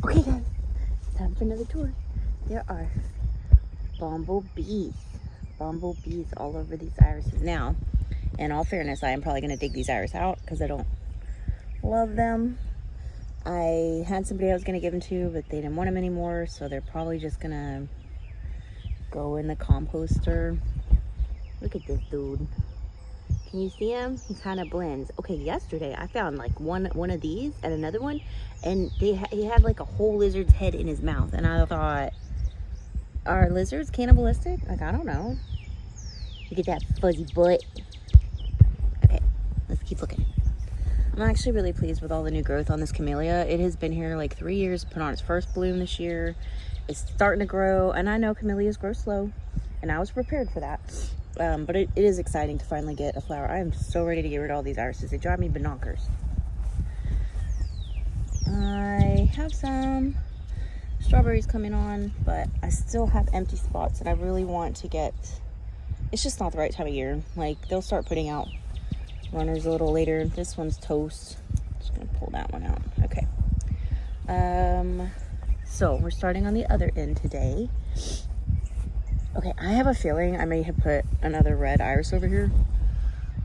Okay, guys, it's time for another tour. There are bumblebees all over these irises. Now, in all fairness, I am probably going to dig these iris out because I don't love them. I had somebody I was going to give them to, but they didn't want them anymore, so they're probably just going to go in the composter. Look at this dude. Can you see him? He kind of blends. Okay, yesterday I found like one of these and another one, and he had like a whole lizard's head in his mouth, and I thought, are lizards cannibalistic? Like, I don't know. Look at that fuzzy butt. Okay, let's keep looking. I'm actually really pleased with all the new growth on this camellia. It has been here like 3 years, put on its first bloom this year. It's starting to grow, and I know camellias grow slow, and I was prepared for that. But it is exciting to finally get a flower. I am so ready to get rid of all these irises. They drive me bonkers. I have some strawberries coming on, but I still have empty spots, and I really want to get, it's just not the right time of year. Like, they'll start putting out runners a little later. This one's toast. Just gonna pull that one out. Okay. So we're starting on the other end today. Okay, I have a feeling I may have put another red iris over here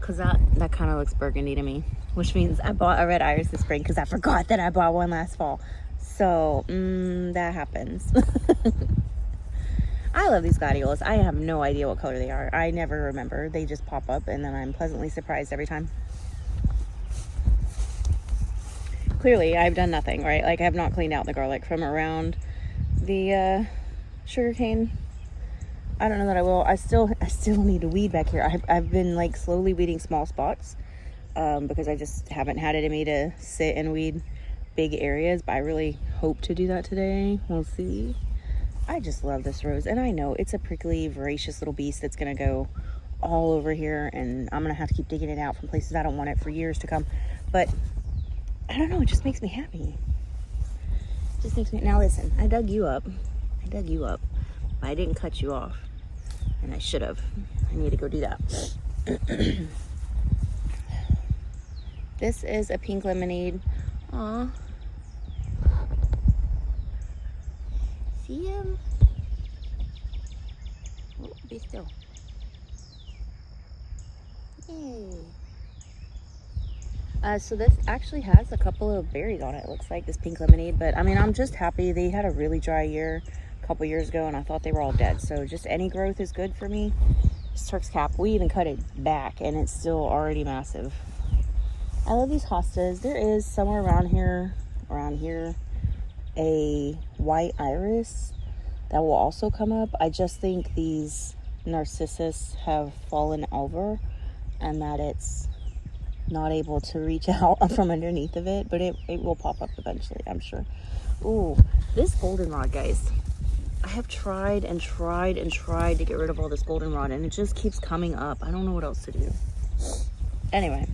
because that kind of looks burgundy to me, which means I bought a red iris this spring because I forgot that I bought one last fall. So, that happens. I love these gladiolas. I have no idea what color they are. I never remember. They just pop up, and then I'm pleasantly surprised every time. Clearly, I've done nothing, right? Like, I have not cleaned out the garlic from around the sugarcane. I don't know that I will. I still need to weed back here. I've been like slowly weeding small spots because I just haven't had it in me to sit and weed big areas, but I really hope to do that today. We'll see. I just love this rose, and I know it's a prickly, voracious little beast that's gonna go all over here, and I'm gonna have to keep digging it out from places I don't want it for years to come. But I don't know, it just makes me happy. It just makes me. Now listen, I dug you up. I didn't cut you off, and I should have. I need to go do that. This is a pink lemonade. Aw. See him? Oh, be still. Yay. So this actually has a couple of berries on it. It looks like this pink lemonade, but I mean, I'm just happy. They had a really dry year a couple years ago, and I thought they were all dead. So just any growth is good for me. This Turk's cap, we even cut it back, and it's still already massive. I love these hostas. There is somewhere around here, a white iris that will also come up. I just think these narcissus have fallen over, and that it's not able to reach out from underneath of it, but it will pop up eventually, I'm sure. Ooh, this goldenrod, guys. I have tried and tried and tried to get rid of all this goldenrod, and it just keeps coming up. I don't know what else to do. Anyway,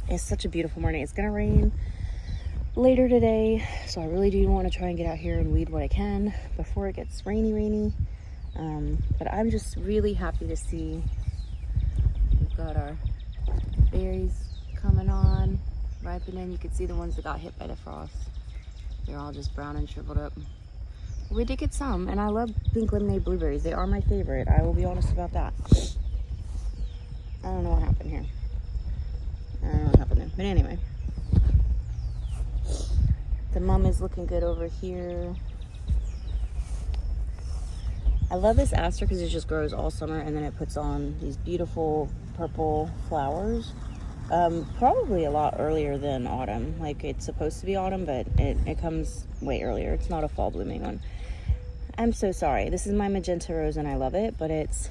it's such a beautiful morning. It's gonna rain later today, so I really do want to try and get out here and weed what I can before it gets rainy. But I'm just really happy to see we've got our berries coming on, ripening. You can see the ones that got hit by the frost. They're all just brown and shriveled up. We did get some, and I love pink lemonade blueberries. They are my favorite. I will be honest about that. I don't know what happened here. But anyway. The mum is looking good over here. I love this aster because it just grows all summer, and then it puts on these beautiful purple flowers. Probably a lot earlier than autumn. Like, it's supposed to be autumn, but it comes way earlier. It's not a fall blooming one. I'm so sorry. This is my magenta rose, and I love it, but it's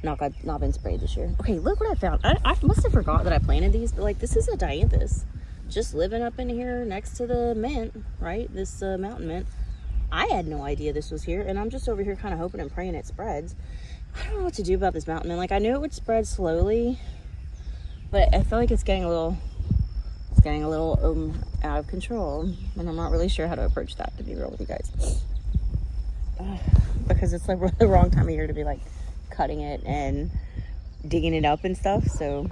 not been sprayed this year. Okay, look what I found. I must have forgot that I planted these, but like, this is a dianthus just living up in here next to the mint, right? This mountain mint. I had no idea this was here, and I'm just over here kind of hoping and praying it spreads. I don't know what to do about this mountain mint. Like, I knew it would spread slowly, but I feel like it's getting a little out of control, and I'm not really sure how to approach that, to be real with you guys. Because it's like the wrong time of year to be like cutting it and digging it up and stuff. So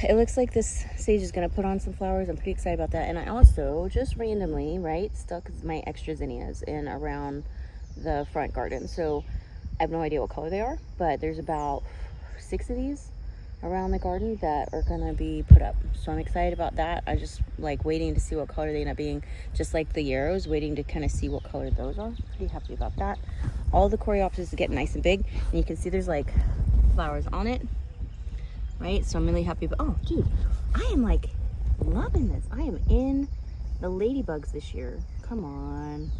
it looks like this sage is going to put on some flowers. I'm pretty excited about that. And I also just randomly, right, stuck my extra zinnias in around the front garden. So I have no idea what color they are, but there's about 6 of these around the garden that are going to be put up. So I'm excited about that. I just like waiting to see what color they end up being, just like the yarrows, waiting to kind of see what color those are. Pretty happy about that. All the coreopsis are getting nice and big, and you can see there's like flowers on it, right? So I'm really happy about, oh dude, I am like loving this. I am in the ladybugs this year. Come on,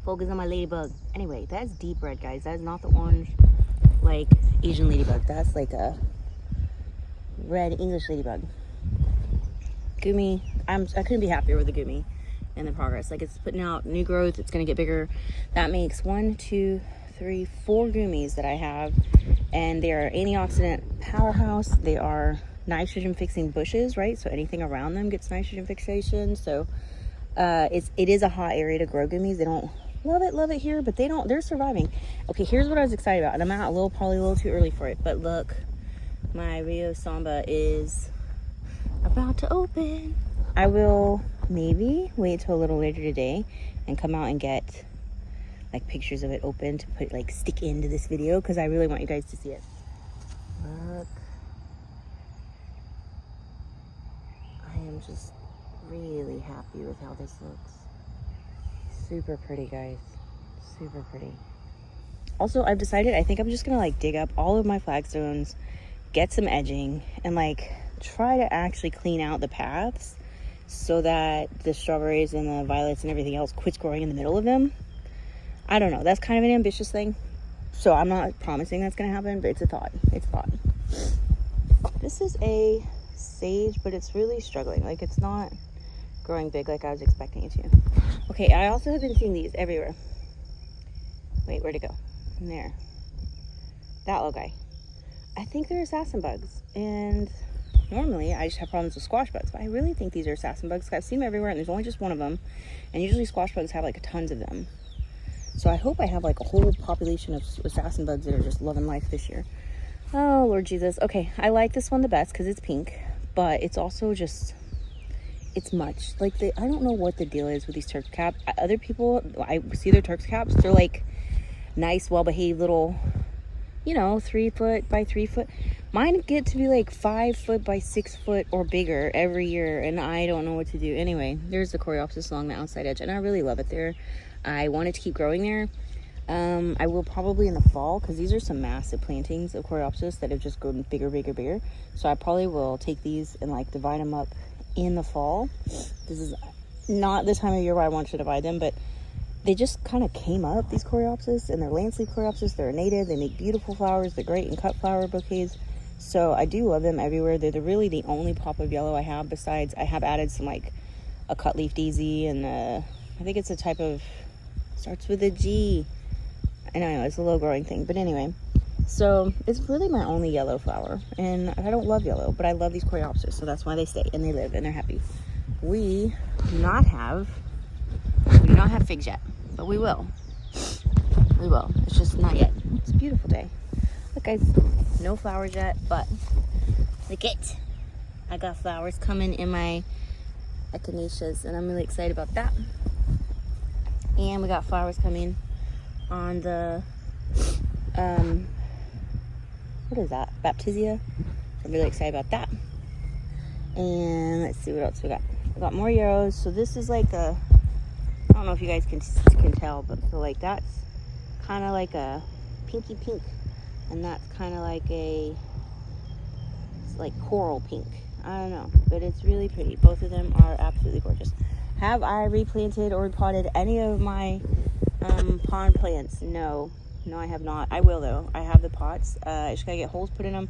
focus on my ladybug. Anyway, that's deep red, guys. That is not the orange like Asian ladybug. That's like a red English ladybug. Gumi, I couldn't be happier with the Gumi and the progress. Like, it's putting out new growth. It's gonna get bigger. That makes 1, 2, 3, 4 Gumis that I have, and they are antioxidant powerhouse. They are nitrogen fixing bushes, right? So anything around them gets nitrogen fixation. So it is a hot area to grow Gumis. They don't love it here, but they're surviving. Okay, here's what I was excited about, and I'm out probably a little too early for it, but look, my Rio Samba is about to open. I will maybe wait till a little later today and come out and get like pictures of it open to put like stick into this video, because I really want you guys to see it. Look, I am just really happy with how this looks. Super pretty, guys. Super pretty. Also, I've decided I think I'm just gonna like dig up all of my flagstones, get some edging, and like try to actually clean out the paths so that the strawberries and the violets and everything else quits growing in the middle of them. I don't know. That's kind of an ambitious thing. So I'm not promising that's gonna happen, but it's a thought. It's a thought. This is a sage, but it's really struggling. Like, it's not growing big like I was expecting it to. Okay, I also have been seeing these everywhere. Wait, where'd it go? In there. That little guy. I think they're assassin bugs, and normally I just have problems with squash bugs, but I really think these are assassin bugs. I've seen them everywhere, and there's only just one of them, and usually squash bugs have like tons of them. So I hope I have like a whole population of assassin bugs that are just loving life this year. Oh, Lord Jesus. Okay, I like this one the best because it's pink, but it's also just, it's much. Like, I don't know what the deal is with these Turks caps. Other people, I see their Turks caps, they're like nice, well-behaved little, you know, 3 foot by 3 foot. Mine get to be like 5 foot by 6 foot or bigger every year, and I don't know what to do. Anyway, there's the coreopsis along the outside edge, and I really love it there. I wanted to keep growing there. I will probably in the fall, because these are some massive plantings of coreopsis that have just grown bigger. So I probably will take these and like divide them up in the fall. This is not the time of year where I want to divide them, but they just kind of came up, these coreopsis, and they're land sleeve coreopsis. They're native. They make beautiful flowers. They're great in cut flower bouquets. So I do love them everywhere. They're really the only pop of yellow I have. Besides, I have added some like a cut leaf daisy, and I think it's a type of, starts with a G. And I know it's a low growing thing, but anyway. So it's really my only yellow flower, and I don't love yellow, but I love these coreopsis, so that's why they stay and they live and they're happy. We do not have figs yet, but we will. We will. It's just not yet. It's a beautiful day. Look, guys, no flowers yet, but look it. I got flowers coming in my echinaceas, and I'm really excited about that. And we got flowers coming on the what is that, baptisia. I'm really excited about that. And let's see what else we got. We got more yarrows. So this is like a, I don't know if you guys can tell, but so like that's kind of like a pinky pink, and that's kind of like a, it's like coral pink. I don't know, but it's really pretty. Both of them are absolutely gorgeous. Have I replanted or repotted any of my pond plants? No, I have not. I will though. I have the pots. I just gotta get holes put in them.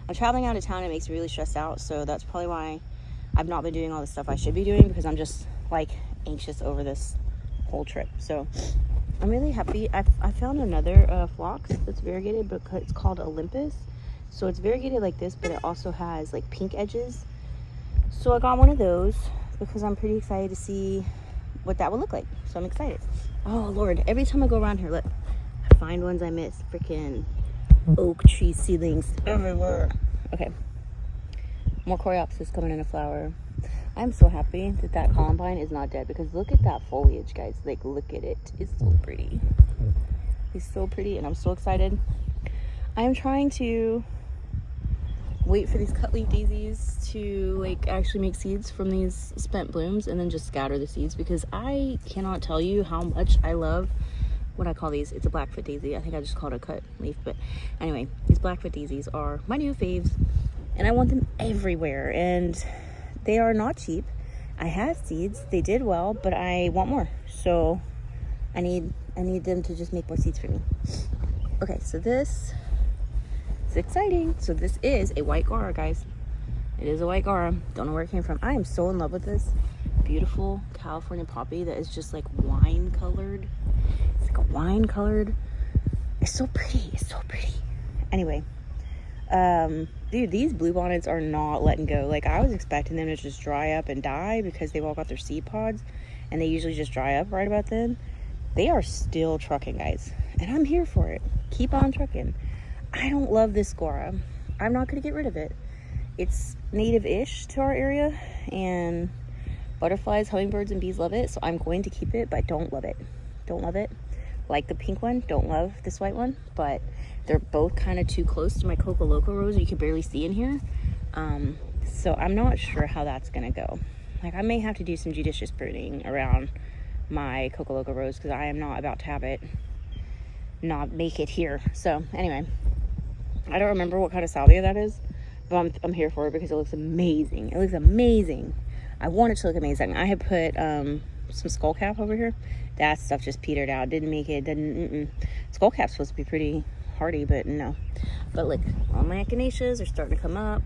I'm traveling out of town. It makes me really stressed out, so that's probably why I've not been doing all the stuff I should be doing, because I'm just like anxious over this whole trip. So I'm really happy. I found another phlox that's variegated, but it's called Olympus. So it's variegated like this, but it also has like pink edges. So I got one of those because I'm pretty excited to see what that will look like. So I'm excited. Oh Lord, every time I go around here, look, I find ones I miss. Freaking oak tree seedlings everywhere. Okay. More coreopsis coming into flower. I'm so happy that that columbine is not dead, because look at that foliage, guys. Like, look at it. It's so pretty. It's so pretty, and I'm so excited. I am trying to wait for these cut leaf daisies to like actually make seeds from these spent blooms, and then just scatter the seeds, because I cannot tell you how much I love what I call these. It's a blackfoot daisy. I think I just called it a cut leaf, but anyway, these blackfoot daisies are my new faves, and I want them everywhere, and they are not cheap. I have seeds. They did well, but I want more. So I need them to just make more seeds for me. Okay, so this is exciting. So this is a white Gaura, guys. It is a white Gaura. Don't know where it came from. I am so in love with this beautiful California poppy that is just like wine colored. It's like a wine colored. It's so pretty. It's so pretty. Anyway, dude, these bluebonnets are not letting go. Like, I was expecting them to just dry up and die, because they've all got their seed pods, and they usually just dry up right about then. They are still trucking, guys, and I'm here for it. Keep on trucking. I don't love this Gaura. I'm not going to get rid of it. It's native-ish to our area, and butterflies, hummingbirds, and bees love it, so I'm going to keep it, but I don't love it. Don't love it. Like the pink one, don't love this white one, but they're both kind of too close to my Coco Loco rose. You can barely see in here. So I'm not sure how that's going to go. Like, I may have to do some judicious pruning around my Coco Loco rose, because I am not about to have it not make it here. So anyway, I don't remember what kind of salvia that is, but I'm here for it because it looks amazing. It looks amazing. I want it to look amazing. I had put some skullcap over here. That stuff just petered out. Didn't make it. Skullcap's supposed to be pretty hardy, but no. But look, all my echinaceas are starting to come up.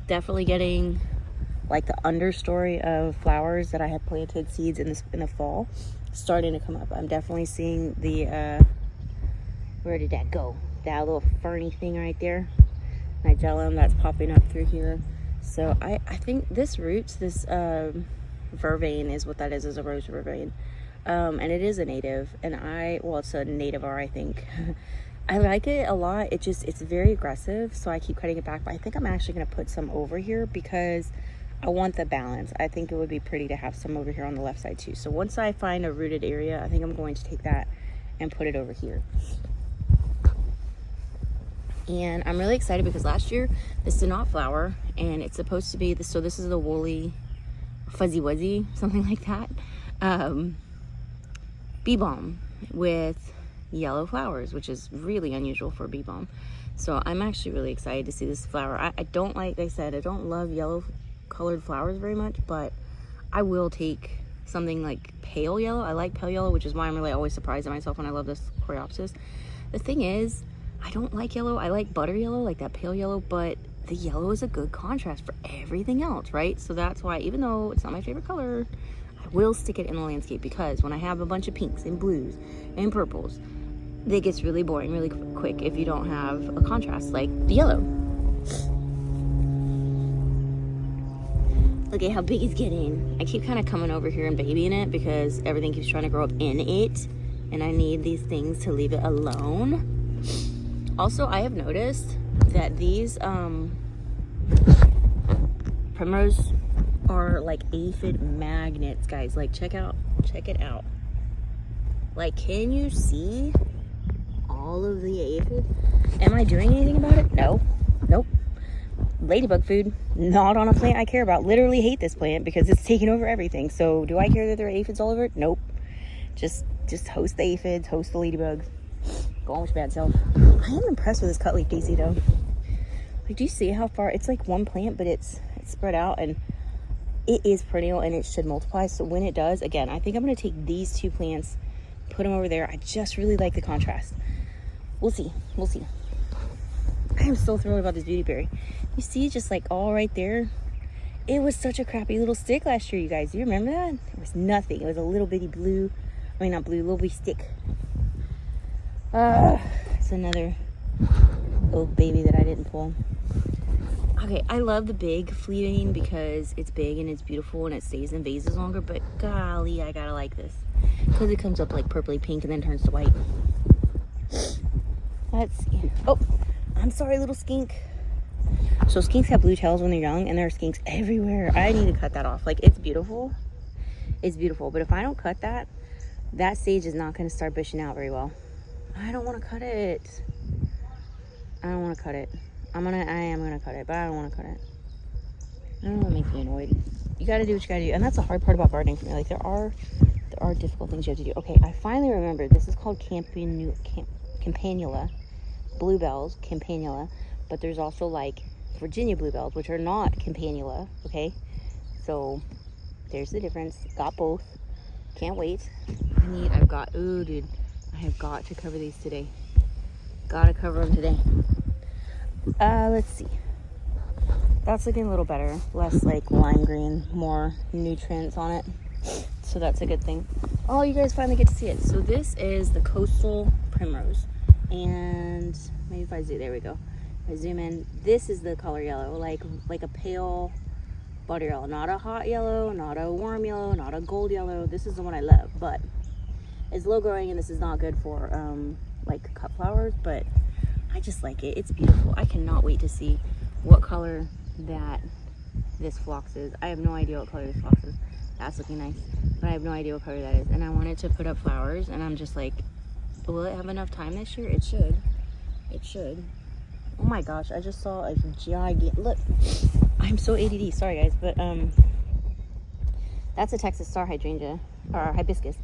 Definitely getting like the understory of flowers that I had planted seeds in the fall starting to come up. I'm definitely seeing the where did that go? That little ferny thing right there, nigellum, that's popping up through here. So I think this roots, this vervain is what that is a rose vervain, and it is a native, and it's a nativar, I think. I like it a lot. It's very aggressive, so I keep cutting it back, but I think I'm actually going to put some over here because I want the balance. I think it would be pretty to have some over here on the left side too. So once I find a rooted area, I think I'm going to take that and put it over here. And I'm really excited because last year this did not flower, and it's supposed to be this. So this is the woolly fuzzy wuzzy, something like that, bee balm with yellow flowers, which is really unusual for a bee balm. So I'm actually really excited to see this flower. I don't, like I said, I don't love yellow colored flowers very much, but I will take something like pale yellow. I like pale yellow, which is why I'm really always surprised at myself when I love this coreopsis. The thing is, I don't like yellow. I like butter yellow, like that pale yellow, but the yellow is a good contrast for everything else, right? So that's why, even though it's not my favorite color, I will stick it in the landscape, because when I have a bunch of pinks and blues and purples, it gets really boring really quick if you don't have a contrast like the yellow. Look at how big it's getting. I keep kind of coming over here and babying it because everything keeps trying to grow up in it, and I need these things to leave it alone. Also, I have noticed that these primrose are like aphid magnets, guys. Like, check it out. Like, can you see all of the aphid? Am I doing anything about it? No. Nope. Ladybug food, not on a plant I care about. Literally hate this plant because it's taking over everything. So do I care that there are aphids all over it? Nope. Just host the aphids, host the ladybugs. Go on with your bad self. I am impressed with this cutleaf daisy though. Like, do you see how far? It's like one plant, but it's spread out, and it is perennial and it should multiply. So when it does, again, I think I'm going to take these two plants, put them over there. I just really like the contrast. We'll see. I am so thrilled about this beauty berry. You see, just like all right there, it was such a crappy little stick last year, you guys. Do you remember that? It was nothing. It was a little bitty blue, not blue, little bitty stick. It's another oak baby that I didn't pull. Okay, I love the big fleeting because it's big and it's beautiful and it stays in vases longer, but golly, I gotta like this because it comes up like purpley pink and then turns to white. Let's see. Oh, I'm sorry, little skink. So skinks have blue tails when they're young, and there are skinks everywhere. I need to cut that off. Like, it's beautiful. It's beautiful. But if I don't cut that, that sage is not going to start bushing out very well. I don't want to cut it. I don't want to cut it. I am going to cut it, but I don't want to cut it. I don't know what makes me annoyed. You got to do what you got to do. And that's the hard part about gardening for me. Like, there are difficult things you have to do. Okay, I finally remembered. This is called campanula. Bluebells, campanula. But there's also, like, Virginia bluebells, which are not campanula. Okay? So, there's the difference. Got both. Can't wait. Ooh, dude. I have got to cover these today. Gotta cover them today. Let's see. That's looking a little better. Less like lime green, more nutrients on it. So that's a good thing. Oh, you guys finally get to see it. So this is the coastal primrose. And maybe if I zoom, there we go. I zoom in. This is the color yellow, like a pale butter yellow. Not a hot yellow, not a warm yellow, not a gold yellow. This is the one I love, but it's low growing and this is not good for like cut flowers, but I just like it. It's beautiful. I cannot wait to see what color that this phlox is. I have no idea what color this phlox is. That's looking nice, but I have no idea what color that is. And I wanted to put up flowers, and I'm just like, will it have enough time this year? It should. It should. Oh my gosh, I just saw a gigantic, look, I'm so ADD, sorry guys, but that's a Texas star hydrangea, or hibiscus.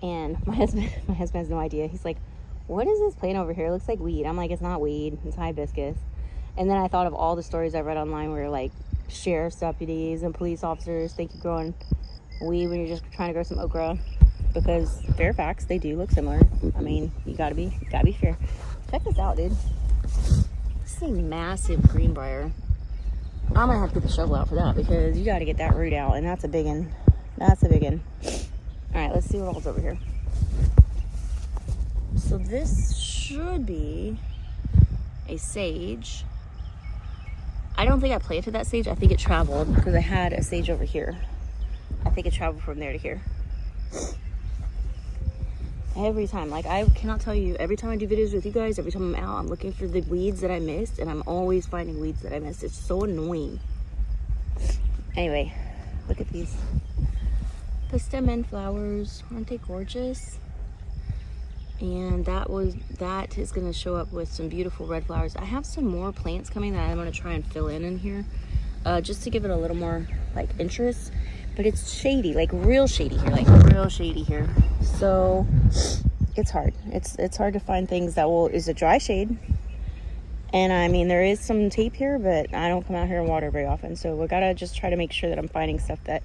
And my husband has no idea. He's like, what is this plant over here? It looks like weed. I'm like, it's not weed, it's hibiscus. And then I thought of all the stories I read online where like sheriff's deputies and police officers think you're growing weed when you're just trying to grow some okra, because Fairfax, they do look similar. I mean, you gotta be fair. Check this out, dude. This is a massive greenbrier. I'm gonna have to get the shovel out for that, because you gotta get that root out, and that's a big one. That's a big one. All right, let's see what all's over here. So this should be a sage. I don't think I planted that sage. I think it traveled, because I had a sage over here. I think it traveled from there to here. Every time, like, I cannot tell you, every time I do videos with you guys, every time I'm out, I'm looking for the weeds that I missed, and I'm always finding weeds that I missed. It's so annoying. Anyway, look at these. The stem end flowers, aren't they gorgeous? And that is going to show up with some beautiful red flowers. I have some more plants coming that I'm going to try and fill in here, just to give it a little more like interest. But it's shady, like real shady here, So it's hard. It's hard to find things that is a dry shade. And I mean, there is some tape here, but I don't come out here and water very often. So we gotta just try to make sure that I'm finding stuff that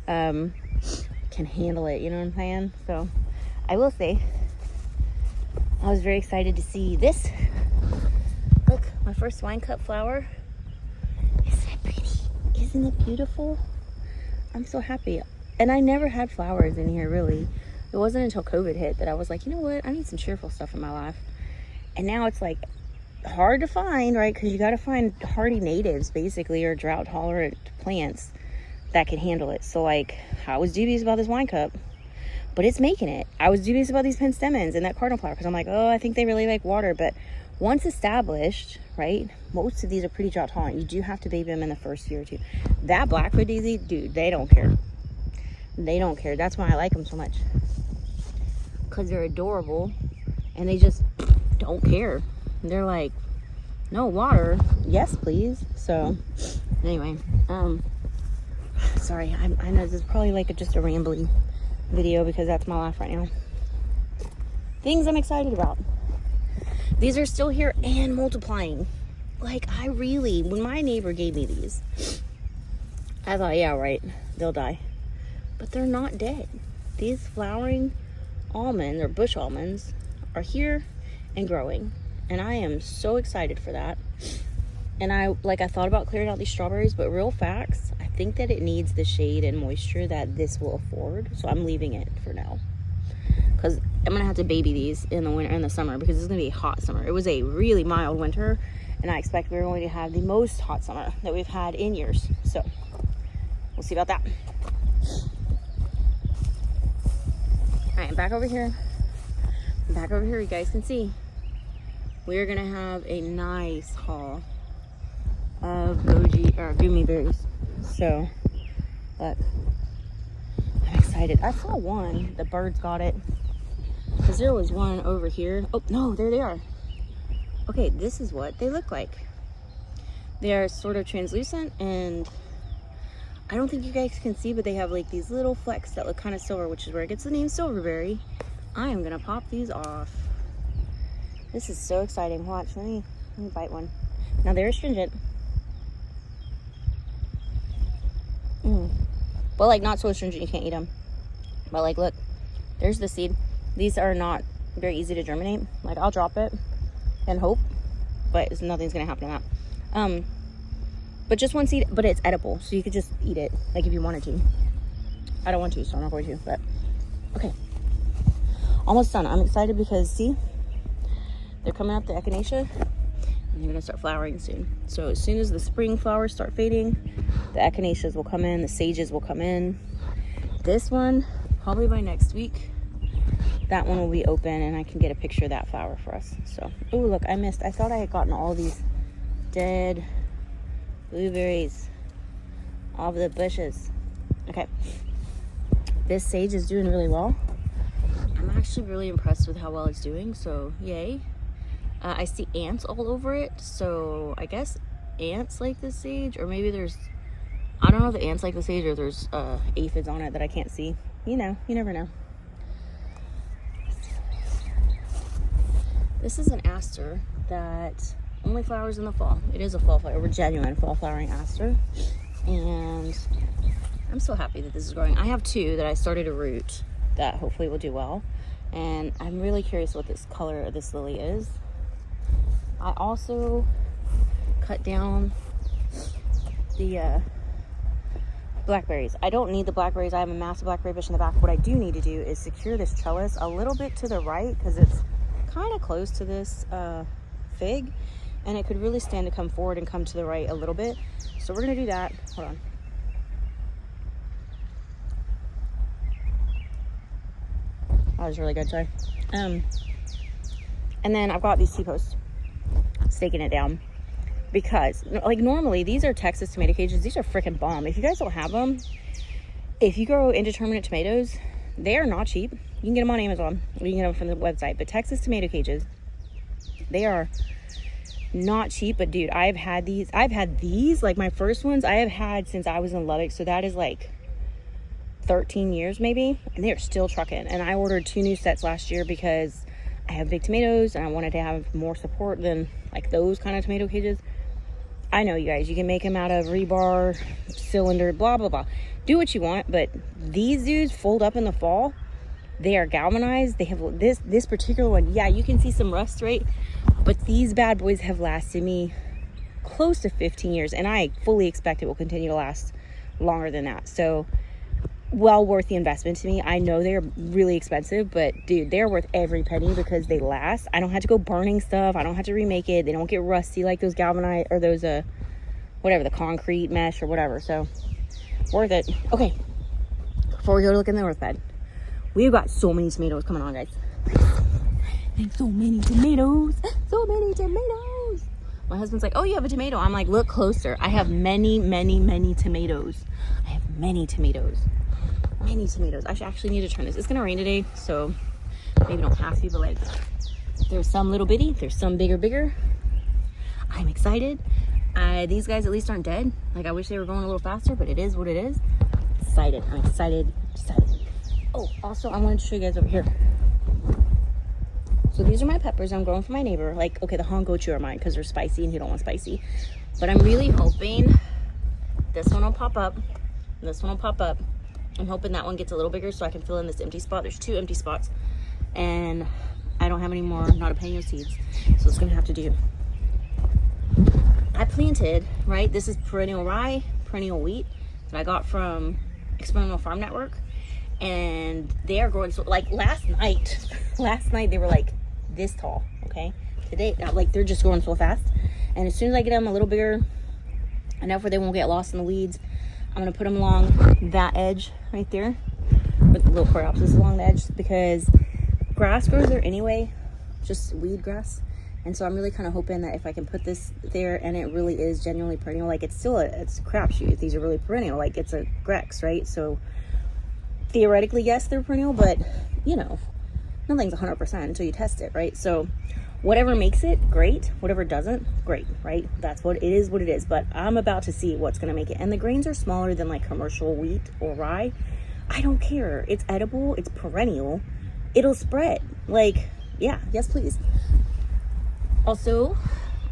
can handle it. You know what I'm saying? So I will say, I was very excited to see this. Look, my first wine cup flower. Isn't it pretty? Isn't it beautiful? I'm so happy. And I never had flowers in here, really. It wasn't until COVID hit that I was like, you know what? I need some cheerful stuff in my life. And now it's like hard to find, right? Because you got to find hardy natives, basically, or drought tolerant plants that can handle it. So like, I was dubious about this wine cup, but it's making it. I was dubious about these penstemons and that cardinal flower, because I'm like, oh, I think they really like water. But once established, right, most of these are pretty drought tolerant. You do have to baby them in the first year or two. That Blackfoot daisy, dude, they don't care. They don't care. That's why I like them so much, because they're adorable and they just don't care. They're like, no water, yes please. So anyway, sorry, I know this is probably like just a rambly video, because that's my life right now. Things I'm excited about. These are still here and multiplying. Like, when my neighbor gave me these, I thought, yeah, right, they'll die. But they're not dead. These flowering almonds, or bush almonds, are here and growing. And I am so excited for that. And I thought about clearing out these strawberries, but real facts, I think that it needs the shade and moisture that this will afford. So I'm leaving it for now, because I'm gonna have to baby these in the winter and the summer, because it's gonna be a hot summer. It was a really mild winter, and I expect we're going to have the most hot summer that we've had in years. So we'll see about that. All right, back over here. You guys can see we're gonna have a nice haul of goji or gummy berries. So, look, I'm excited. I saw one. The birds got it because there was one over here. Oh no, there they are. Okay, this is what they look like. They are sort of translucent, and I don't think you guys can see, but they have like these little flecks that look kind of silver, which is where it gets the name silverberry. I am gonna pop these off. This is so exciting. Watch, let me bite one. Now they're astringent. But like not so astringent you can't eat them. But like, look, there's the seed. These are not very easy to germinate. Like, I'll drop it and hope, but nothing's gonna happen to that. But just one seed, but it's edible, so you could just eat it, like if you wanted to. I don't want to, so I'm not going to, but okay. Almost done. I'm excited because, see, they're coming up, the echinacea, and they're gonna start flowering soon. So as soon as the spring flowers start fading, the echinaceas will come in, the sages will come in. This one, probably by next week, that one will be open and I can get a picture of that flower for us. So, oh look, I missed. I thought I had gotten all these dead blueberries off the bushes. Okay, this sage is doing really well. I'm actually really impressed with how well it's doing, so yay. I see ants all over it, so I guess ants like the sage, or maybe there's, I don't know if the ants like the sage or there's aphids on it that I can't see. You know, you never know. This is an aster that only flowers in the fall. It is a fall flower, we're genuine fall flowering aster, and I'm so happy that this is growing. I have two that I started to root that hopefully will do well, and I'm really curious what this color of this lily is. I also cut down the blackberries. I don't need the blackberries. I have a massive blackberry bush in the back. What I do need to do is secure this trellis a little bit to the right because it's kind of close to this fig, and it could really stand to come forward and come to the right a little bit. So we're gonna do that. Hold on. That was really good, sorry. And then I've got these T-posts, staking it down, because like normally these are Texas tomato cages. These are freaking bomb. If you guys don't have them, if you grow indeterminate tomatoes, they are not cheap. You can get them on Amazon, or you can get them from the website, but Texas tomato cages, they are not cheap. But dude, I've had these like my first ones I have had since I was in Lubbock, so that is like 13 years maybe, and they are still trucking. And I ordered 2 new sets last year because I have big tomatoes and I wanted to have more support than like those kind of tomato cages. I know, you guys, you can make them out of rebar, cylinder, blah blah blah, do what you want, but these dudes fold up in the fall. They are galvanized. They have this particular one, yeah, you can see some rust, right? But these bad boys have lasted me close to 15 years, and I fully expect it will continue to last longer than that. So well worth the investment to me. I know they're really expensive, but dude, they're worth every penny because they last. I don't have to go burning stuff. I don't have to remake it. They don't get rusty like those galvanized or those whatever, the concrete mesh or whatever. So worth it. Okay, before we go to look in the north bed, we've got so many tomatoes coming on, guys. And so many tomatoes. So many tomatoes. My husband's like, oh, you have a tomato. I'm like, look closer. I have many, many, many tomatoes. I have many tomatoes. Many tomatoes. I actually need to turn this. It's gonna rain today, so maybe don't have to, but like, there's some little bitty, there's some bigger. I'm excited. These guys at least aren't dead. Like, I wish they were going a little faster, but it is what it is. Excited. I'm excited. Oh, also, I wanted to show you guys over here. So these are my peppers I'm growing for my neighbor. Like, okay, the hongochu are mine because they're spicy and he don't want spicy. But I'm really hoping this one will pop up. And this one will pop up. I'm hoping that one gets a little bigger so I can fill in this empty spot. There's 2 empty spots. And I don't have any more jalapeno seeds. So it's gonna have to do. I planted, right? This is perennial rye, perennial wheat that I got from Experimental Farm Network. And they are growing so, like last night they were like this tall, okay? Today, like, they're just growing so fast. And as soon as I get them a little bigger, enough where they won't get lost in the weeds, I'm gonna put them along that edge right there with the little coreopsis along the edge, because grass grows there anyway, just weed grass. And so I'm really kind of hoping that if I can put this there and it really is genuinely perennial, like it's still it's a crapshoot if these are really perennial, like it's a Grex, right? So theoretically, yes, they're perennial, but you know, nothing's 100% until you test it, right? So whatever makes it, great. Whatever doesn't, great, right? That's what it is, what it is. But I'm about to see what's going to make it. And the grains are smaller than like commercial wheat or rye. I don't care. It's edible. It's perennial. It'll spread. Like, yeah, yes, please. Also,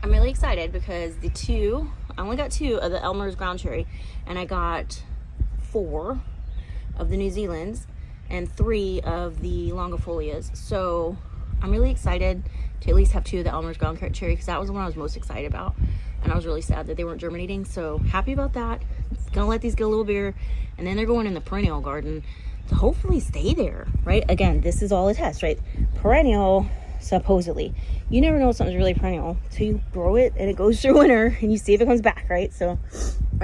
I'm really excited because I only got 2 of the Elmer's ground cherry, and I got 4 of the New Zealands and 3 of the longifolias. So I'm really excited to at least have 2 of the Elmer's ground cherry, because that was the one I was most excited about, and I was really sad that they weren't germinating. So happy about that. Gonna let these get a little bigger, and then they're going in the perennial garden to hopefully stay there, right? Again, this is all a test, right? Perennial, supposedly. You never know if something's really perennial till you grow it and it goes through winter and you see if it comes back, right? So, all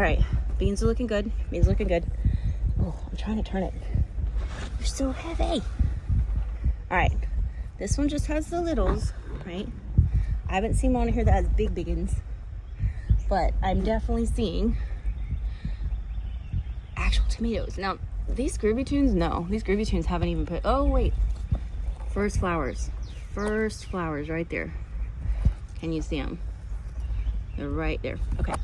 right, beans are looking good. Beans are looking good. Oh, I'm trying to turn it. They're so heavy. All right, this one just has the littles, right? I haven't seen one here that has big biggins, but I'm definitely seeing actual tomatoes. Now, these Groovy Tunes, no, these Groovy Tunes haven't even put, oh wait, first flowers right there. Can you see them? They're right there. Okay.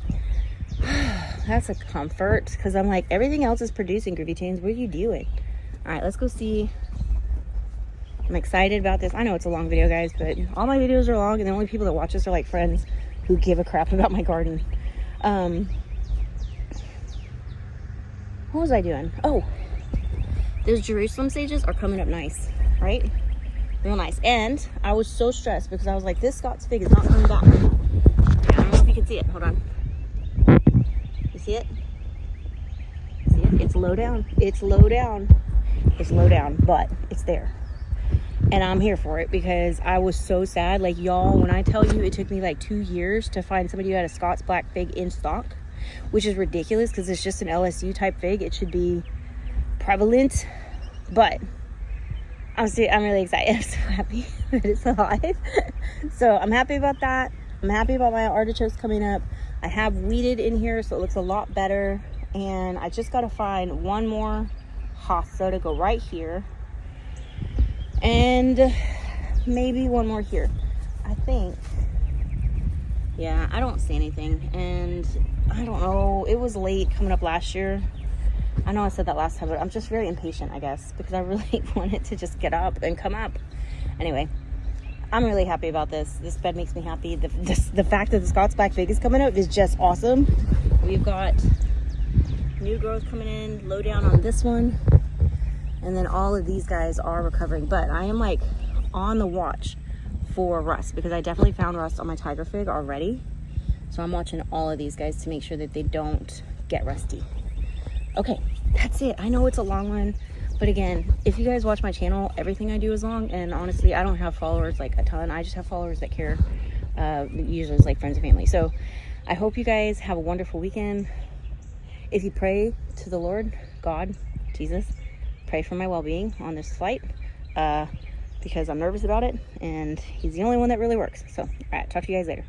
That's a comfort, because I'm like, everything else is producing Groovy Tunes. What are you doing? All right, let's go see. I'm excited about this. I know it's a long video, guys, but all my videos are long, and the only people that watch this are like friends who give a crap about my garden. What was I doing? Oh, those Jerusalem sages are coming up nice, right? Real nice. And I was so stressed because I was like, this Scots fig is not coming back. Okay, I don't know if you can see it. Hold on. You see it? See it? It's low down. It's low down. It's low down, but it's there. And I'm here for it because I was so sad. Like, y'all, when I tell you it took me like 2 years to find somebody who had a Scots black fig in stock, which is ridiculous because it's just an LSU type fig. It should be prevalent, but I'm really excited. I'm so happy that it's alive. So I'm happy about that. I'm happy about my artichokes coming up. I have weeded in here, so it looks a lot better. And I just got to find one more hosta to go right here. And maybe one more here. I think. Yeah, I don't see anything. And I don't know. It was late coming up last year. I know I said that last time, but I'm just very impatient, I guess, because I really want it to just get up and come up. Anyway, I'm really happy about this. This bed makes me happy. The fact that the Scots Black Fig is coming out is just awesome. We've got new growth coming in, low down on this one, and then all of these guys are recovering. But I am like on the watch for rust, because I definitely found rust on my Tiger Fig already. So I'm watching all of these guys to make sure that they don't get rusty. Okay, that's it. I know it's a long one, but again, if you guys watch my channel, everything I do is long, and honestly, I don't have followers like a ton. I just have followers that care. Usually it's like friends and family. So I hope you guys have a wonderful weekend. If you pray to the Lord, God, Jesus, pray for my well-being on this flight, because I'm nervous about it, and he's the only one that really works. So, all right, talk to you guys later.